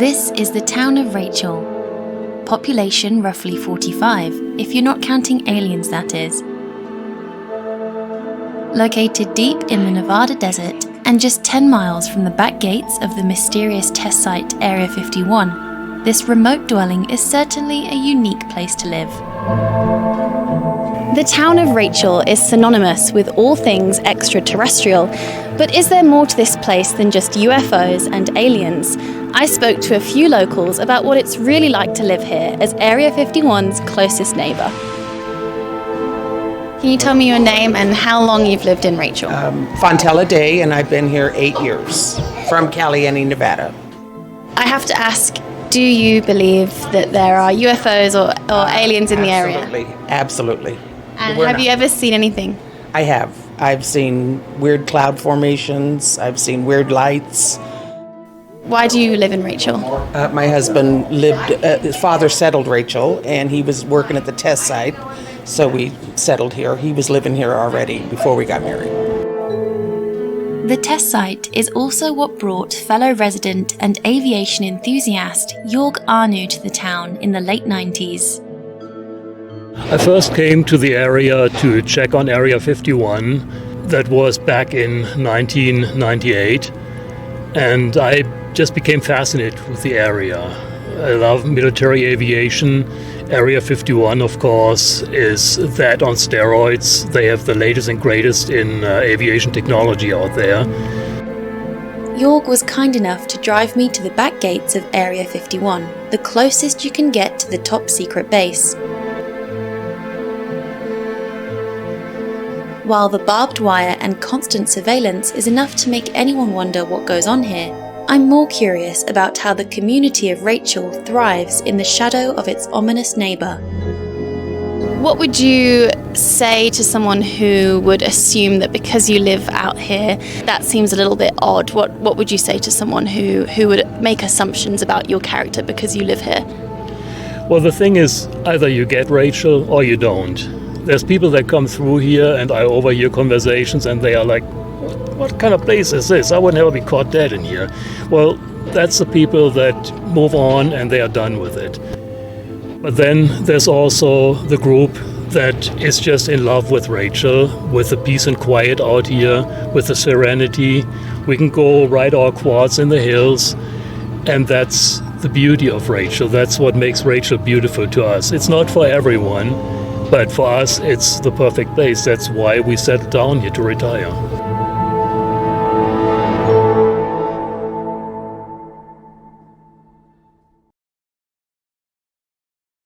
This is the town of Rachel. Population roughly 45, if you're not counting aliens, that is. Located deep in the Nevada desert and just 10 miles from the back gates of the mysterious test site Area 51, this remote dwelling is certainly a unique place to live. The town of Rachel is synonymous with all things extraterrestrial, but is there more to this place than just UFOs and aliens? I spoke to a few locals about what it's really like to live here as Area 51's closest neighbour. Can you tell me your name and how long you've lived in Rachel? Fontella Day, and I've been here 8 years, from Caliente, Nevada. I have to ask, do you believe that there are UFOs or aliens in the area? Absolutely. And have you ever seen anything? I have. I've seen weird cloud formations. I've seen weird lights. Why do you live in Rachel? My husband his father settled Rachel, and he was working at the test site, so we settled here. He was living here already before we got married. The test site is also what brought fellow resident and aviation enthusiast Jorg Arnu to the town in the late 90s. I first came to the area to check on Area 51. That was back in 1998, and I just became fascinated with the area. I love military aviation. Area 51, of course, is that on steroids. They have the latest and greatest in aviation technology out there. Jorg was kind enough to drive me to the back gates of Area 51, the closest you can get to the top secret base. While the barbed wire and constant surveillance is enough to make anyone wonder what goes on here, I'm more curious about how the community of Rachel thrives in the shadow of its ominous neighbour. What would you say to someone who would assume that because you live out here, that seems a little bit odd? What would you say to someone who would make assumptions about your character because you live here? Well, the thing is, either you get Rachel or you don't. There's people that come through here and I overhear conversations and they are like, what kind of place is this? I would never be caught dead in here. Well, that's the people that move on and they are done with it. But then there's also the group that is just in love with Rachel, with the peace and quiet out here, with the serenity. We can go ride our quads in the hills, and that's the beauty of Rachel. That's what makes Rachel beautiful to us. It's not for everyone, but for us it's the perfect place. That's why we settled down here to retire.